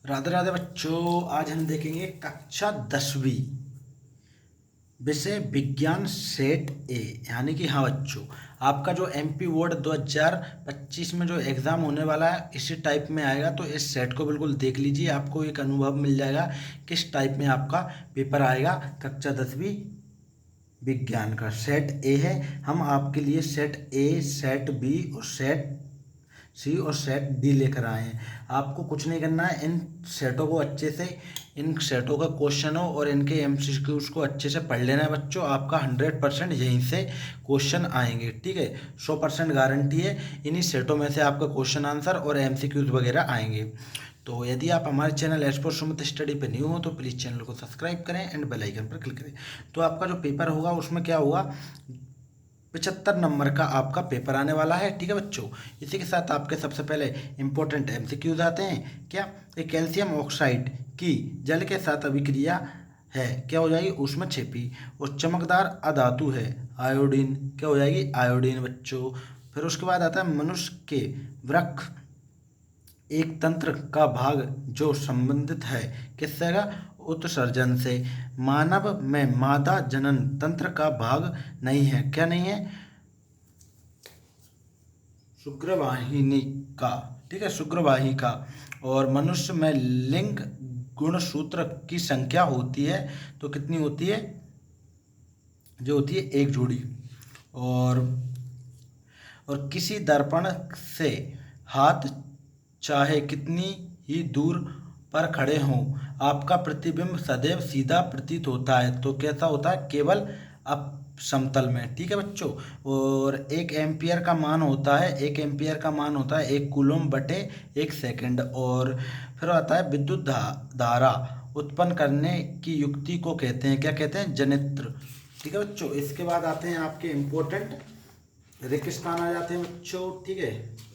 राधे राधे बच्चों, आज हम देखेंगे कक्षा 10वीं विषय विज्ञान सेट ए। यानी कि हाँ बच्चों, आपका जो एमपी बोर्ड 2025 में जो एग्ज़ाम होने वाला है इसी टाइप में आएगा। तो इस सेट को बिल्कुल देख लीजिए, आपको एक अनुभव मिल जाएगा किस टाइप में आपका पेपर आएगा। कक्षा 10वीं विज्ञान का सेट ए है। हम आपके लिए सेट ए, सेट बी और सेट सी और सेट डी लेकर आए हैं। आपको कुछ नहीं करना है, इन सेटों को अच्छे से, इन सेटों का क्वेश्चनों और इनके एमसीक्यूज को अच्छे से पढ़ लेना है बच्चों। आपका 100% यहीं से क्वेश्चन आएंगे, ठीक है। 100% गारंटी है, इन्हीं सेटों में से आपका क्वेश्चन आंसर और एमसीक्यूज वगैरह आएंगे। तो यदि आप हमारे channel as per Sumit study पे न्यू हो तो प्लीज़ चैनल को सब्सक्राइब करें एंड बेल आइकन पर क्लिक करें। तो आपका जो पेपर होगा उसमें क्या होगा, 75 नंबर का आपका पेपर आने वाला है, ठीक है बच्चों। इसी के साथ आपके सबसे पहले इंपॉर्टेंट एमसीक्यूज आते हैं। क्या, एक कैल्शियम ऑक्साइड की जल के साथ अभिक्रिया है, क्या हो जाएगी, उसमें छिपी और चमकदार अधातु है आयोडीन, क्या हो जाएगी, आयोडीन बच्चों। फिर उसके बाद आता है मनुष्य के वृक्क एक तंत्र का भाग जो संबंधित है किससे का, उत्सर्जन से। मानव में मादा जनन तंत्र का भाग नहीं है, क्या नहीं है, शुक्रवाहिनी का, ठीक है, शुक्रवाहिका। और मनुष्य में लिंग गुणसूत्र की संख्या होती है तो कितनी होती है, जो होती है एक जोड़ी। और किसी दर्पण से हाथ चाहे कितनी ही दूर पर खड़े हों, आपका प्रतिबिंब सदैव सीधा प्रतीत होता है। तो कैसा होता है, केवल अप समतल में, ठीक है बच्चों। और एक एम्पियर का मान होता है, एक एम्पियर का मान होता है 1 कूलम बटे 1 सेकंड। और फिर आता है विद्युत धारा उत्पन्न करने की युक्ति को कहते हैं, क्या कहते हैं, जनित्र, ठीक है बच्चों। इसके बाद आते हैं आपके इम्पोर्टेंट रेगिस्तान आ जाते हैं बच्चों, ठीक है।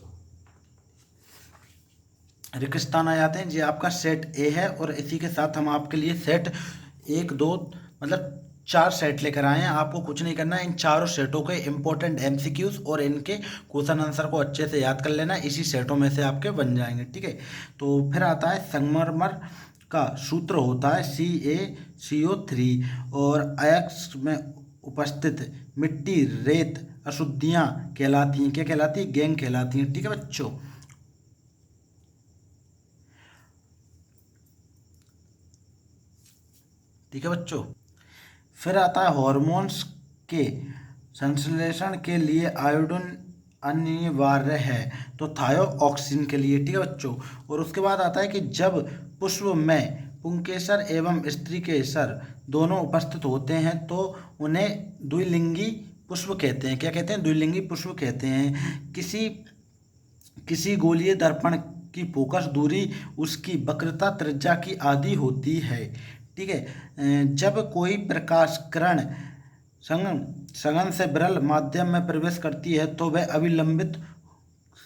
रेगिस्तान आ जाते हैं जी, आपका सेट ए है। और इसी के साथ हम आपके लिए सेट 1, 2 मतलब 4 सेट लेकर आए हैं। आपको कुछ नहीं करना है, इन चारों सेटों के इंपॉर्टेंट एमसीक्यूज और इनके क्वेश्चन आंसर को अच्छे से याद कर लेना, इसी सेटों में से आपके बन जाएंगे, ठीक है। तो फिर आता है संगमरमर का सूत्र होता है CaCO3 और अयस्क में उपस्थित मिट्टी रेत अशुद्धियाँ कहलाती हैं, क्या कहलाती है, गैंग कहलाती हैं, ठीक है बच्चों। ठीक है बच्चों। फिर आता है हॉर्मोन्स के संश्लेषण के लिए आयोडीन अनिवार्य है, तो थायोऑक्सिन के लिए, ठीक है बच्चों। और उसके बाद आता है कि जब पुष्प में पुंकेसर एवं स्त्री केसर दोनों उपस्थित होते हैं तो उन्हें द्विलिंगी पुष्प कहते हैं, क्या कहते हैं, द्विलिंगी पुष्प कहते हैं। किसी किसी गोलीय दर्पण की फोकस दूरी उसकी वक्रता त्रिज्या की आधी होती है, ठीक है। जब कोई प्रकाश किरण संगन संगन से विरल माध्यम में प्रवेश करती है तो वह अभिलंबित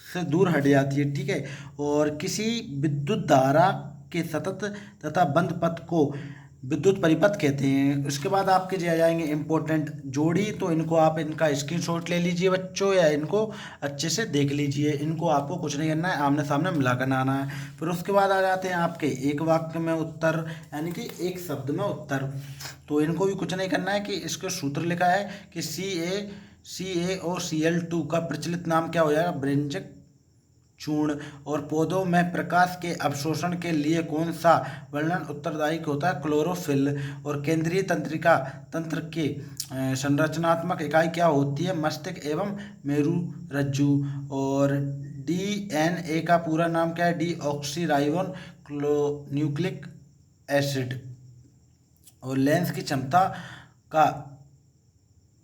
से दूर हट जाती है, ठीक है। और किसी विद्युत धारा के सतत तथा बंद पथ को विद्युत परिपथ कहते हैं। उसके बाद आपके जो आ जाएंगे इंपॉर्टेंट जोड़ी, तो इनको आप इनका स्क्रीनशॉट ले लीजिए बच्चों, या इनको अच्छे से देख लीजिए। इनको आपको कुछ नहीं करना है, आमने सामने मिला कर आना है। फिर उसके बाद आ जाते हैं आपके एक वाक्य में उत्तर, यानी कि एक शब्द में उत्तर। तो इनको भी कुछ नहीं करना है कि इसके सूत्र लिखा है कि CaCO Cl2 का प्रचलित नाम क्या हो जाएगा, ब्रेंजक चूर्ण। और पौधों में प्रकाश के अवशोषण के लिए कौन सा वर्णन उत्तरदायी होता है, क्लोरोफिल। और केंद्रीय तंत्रिका तंत्र की संरचनात्मक इकाई क्या होती है, मस्तिष्क एवं मेरुरज्जु। और DNA का पूरा नाम क्या है, डीऑक्सीराइबो न्यूक्लिक एसिड। और लेंस की क्षमता का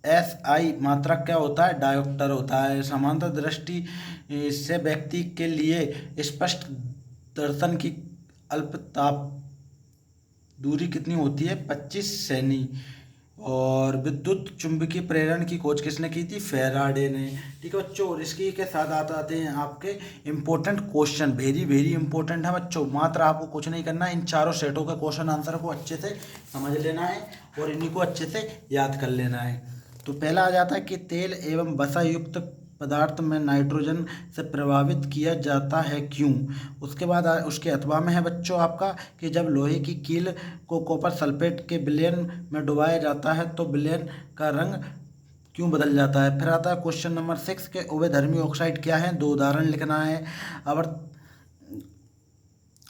SI मात्रक क्या होता है, डायोप्टर होता है। समांतर दृष्टि से व्यक्ति के लिए स्पष्ट दर्शन की अल्पताप दूरी कितनी होती है, 25 सेमी। और विद्युत चुंबकीय प्रेरण की खोज किसने की थी, फेराडे ने, ठीक है बच्चों। और इसके के साथ आते हैं आपके important question, very very important है बच्चों। मात्र आपको कुछ नहीं करना है, इन चारों सेटों के क्वेश्चन आंसर को अच्छे से समझ लेना है और इन्हीं को अच्छे से याद कर लेना है। तो पहला आ जाता है कि तेल एवं वसा युक्त पदार्थ में नाइट्रोजन से प्रभावित किया जाता है, क्यों? उसके बाद उसके अथवा में है बच्चों आपका कि जब लोहे की कील को कॉपर सल्फेट के विलयन में डुबाया जाता है तो विलयन का रंग क्यों बदल जाता है। फिर आता है क्वेश्चन नंबर 6 के उभयधर्मी ऑक्साइड क्या है, 2 उदाहरण लिखना है।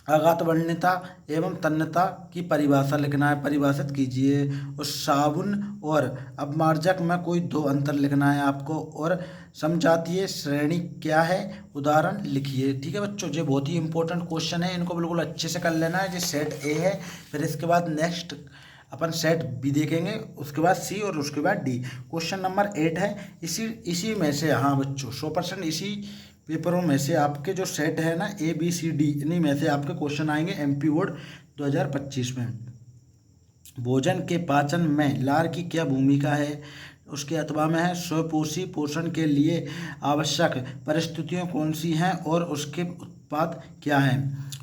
आघात वर्णिता एवं तन्यता की परिभाषा लिखना है, परिभाषित कीजिए। और साबुन और अपमार्जक में कोई 2 अंतर लिखना है आपको। और समजातीय श्रेणी क्या है, उदाहरण लिखिए। ठीक है बच्चों, ये बहुत ही इंपॉर्टेंट क्वेश्चन है, इनको बिल्कुल अच्छे से कर लेना है। ये सेट ए है, फिर इसके बाद नेक्स्ट अपन सेट बी देखेंगे, उसके बाद सी और उसके बाद डी। क्वेश्चन नंबर 8 है, इसी में से, हाँ बच्चों 100% इसी पेपरों में से आपके जो सेट है ना ABCD, इन्हीं में से आपके क्वेश्चन आएंगे MP बोर्ड 2025 में। भोजन के पाचन में लार की क्या भूमिका है, उसके अथवा में है स्वपोषी पोषण के लिए आवश्यक परिस्थितियां कौन सी हैं और उसके उत्पाद क्या हैं।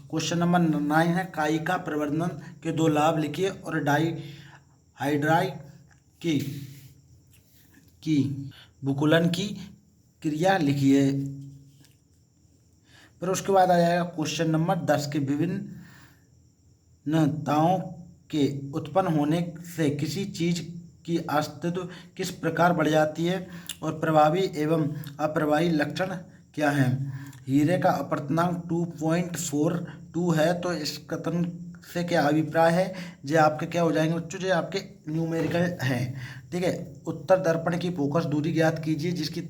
क्वेश्चन नंबर 9 है, कायिका प्रवर्धन के 2 लाभ लिखिए और डाईहाइड्राई की विकुलन की क्रिया लिखिए। फिर उसके बाद आ जाएगा क्वेश्चन नंबर 10 के विभिन्नताओं के उत्पन्न होने से किसी चीज की अस्तित्व किस प्रकार बढ़ जाती है और प्रभावी एवं अप्रभावी लक्षण क्या हैं। हीरे का अपवर्तनांक 2.42 है, तो इस कथन से क्या अभिप्राय है, जो आपके क्या हो जाएंगे बच्चों, जो आपके न्यूमेरिकल हैं। ठीक है, उत्तर दर्पण की फोकस दूरी ज्ञात कीजिए जिसकी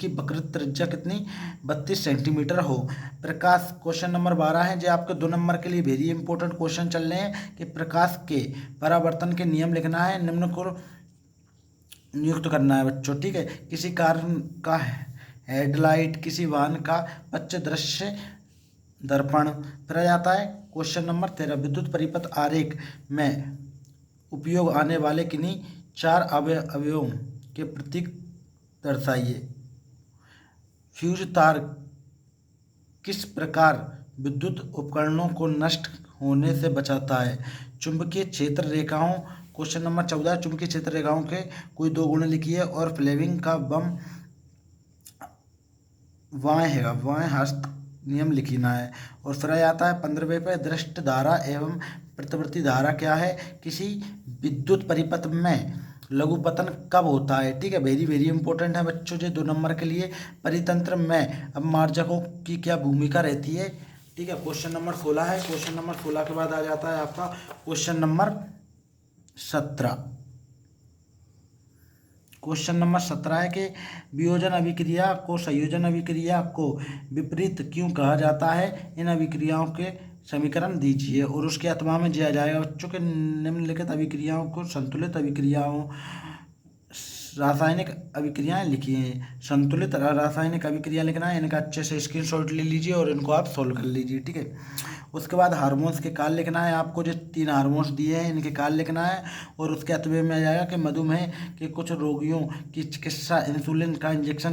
वक्रता त्रिज्या कितनी 32 सेंटीमीटर हो। प्रकाश, क्वेश्चन नंबर 12 है, जो आपके 2 नंबर के लिए वेरी इंपॉर्टेंट क्वेश्चन चल रहे हैं कि प्रकाश के परावर्तन के नियम लिखना है, निम्न को नियुक्त करना है बच्चों। ठीक है, किसी कार का हेडलाइट, किसी वाहन का पश्च दृश्य दर्पण। फिर आ जाता है क्वेश्चन नंबर 13, विद्युत परिपथ आरेख में उपयोग आने वाले किन्हीं 4 अवयवों के प्रतीक दर्शाइए। फ्यूज तार किस प्रकार विद्युत उपकरणों को नष्ट होने से बचाता है। चुंबकीय क्षेत्र रेखाओं, क्वेश्चन नंबर 14, चुंबकीय क्षेत्र रेखाओं के कोई 2 गुण लिखिए और फ्लेमिंग का बम वाएं हस्त नियम लिखना है। और फिर आ जाता है 15वें पे, दृष्ट धारा एवं प्रतिवर्ती धारा क्या है, किसी विद्युत परिपथ में लघुपतन कब होता है। ठीक है, वेरी वेरी इंपॉर्टेंट है बच्चों, जो 2 नंबर के लिए। परितंत्र में अपमार्जकों की क्या भूमिका रहती है। ठीक है, क्वेश्चन नंबर 16 है। क्वेश्चन नंबर 16 के बाद आ जाता है आपका क्वेश्चन नंबर 17। क्वेश्चन नंबर 17 है कि वियोजन अभिक्रिया को संयोजन अभिक्रिया को विपरीत क्यों कहा जाता है, इन अभिक्रियाओं के समीकरण दीजिए। और उसके अथवा में दिया जाएगा बच्चों के निम्नलिखित अभिक्रियाओं को संतुलित अभिक्रियाओं रासायनिक अभिक्रियाएं लिखिए। संतुलित रासायनिक अभिक्रिया लिखना है, इनका अच्छे से स्क्रीनशॉट ले लीजिए और इनको आप सोल्व कर लीजिए। ठीक है, उसके बाद हार्मोन्स के कार्य लिखना है आपको, जो 3 हार्मोन्स दिए हैं इनके कार्य लिखना है। और उसके अथवे में आ जाएगा कि मधुमेह के कुछ रोगियों की चिकित्सा इंसुलिन का इंजेक्शन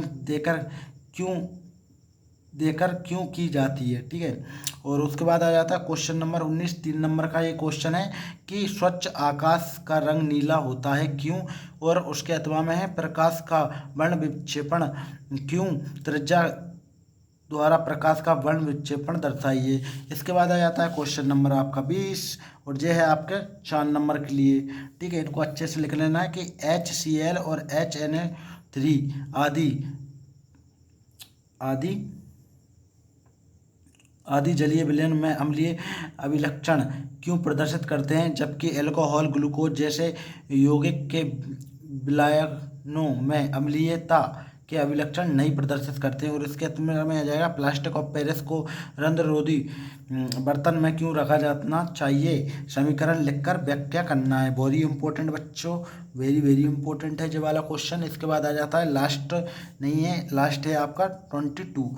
देकर क्यों की जाती है। ठीक है, और उसके बाद आ जाता है क्वेश्चन नंबर 19, 3 नंबर का ये क्वेश्चन है कि स्वच्छ आकाश का रंग नीला होता है, क्यों। और उसके अथवा में है प्रकाश का वर्ण विक्षेपण क्यों, त्रिज्या द्वारा प्रकाश का वर्ण विक्षेपण दर्शाइए। इसके बाद आ जाता है क्वेश्चन नंबर आपका 20, और यह है आपके 4 नंबर के लिए। ठीक है, इनको अच्छे से लिख लेना है कि HCl और HNO3 आदि जलीय विलयन में अम्लीय अभिलक्षण क्यों प्रदर्शित करते हैं, जबकि अल्कोहल, ग्लूकोज जैसे यौगिक के विलयनों में अम्लीयता के अभिलक्षण नहीं प्रदर्शित करते हैं। और इसके में आ जाएगा प्लास्टिक ऑफ पेरिस को रंध्ररोधी बर्तन में क्यों रखा जाना चाहिए, समीकरण लिखकर व्याख्या करना है। वेरी इंपॉर्टेंट बच्चों, वेरी वेरी इंपॉर्टेंट है ये वाला क्वेश्चन। इसके बाद आ जाता है लास्ट नहीं है, लास्ट है आपका 22,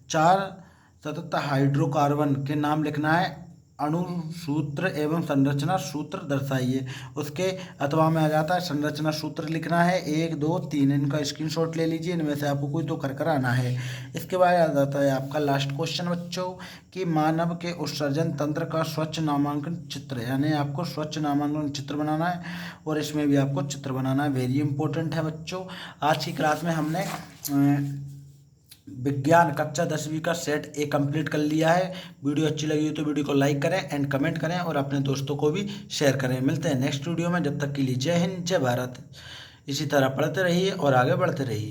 4 सतत हाइड्रोकार्बन के नाम लिखना है अणुसूत्र एवं संरचना सूत्र दर्शाइए। उसके अथवा में आ जाता है संरचना सूत्र लिखना है 1 2 3। इनका स्क्रीनशॉट ले लीजिए, इनमें से आपको कोई तो कर आना है। इसके बाद आ जाता है आपका लास्ट क्वेश्चन बच्चों कि मानव के उत्सर्जन तंत्र का स्वच्छ नामांकन चित्र, यानी आपको स्वच्छ नामांकन चित्र बनाना है और इसमें भी आपको चित्र बनाना है। वेरी इंपॉर्टेंट है बच्चों। आज की क्लास में हमने विज्ञान कक्षा 10वीं का सेट ए कंप्लीट कर लिया है। वीडियो अच्छी लगी हो तो वीडियो को लाइक करें एंड कमेंट करें और अपने दोस्तों को भी शेयर करें। मिलते हैं नेक्स्ट वीडियो में, जब तक के लिए जय हिंद जय भारत। इसी तरह पढ़ते रहिए और आगे बढ़ते रहिए।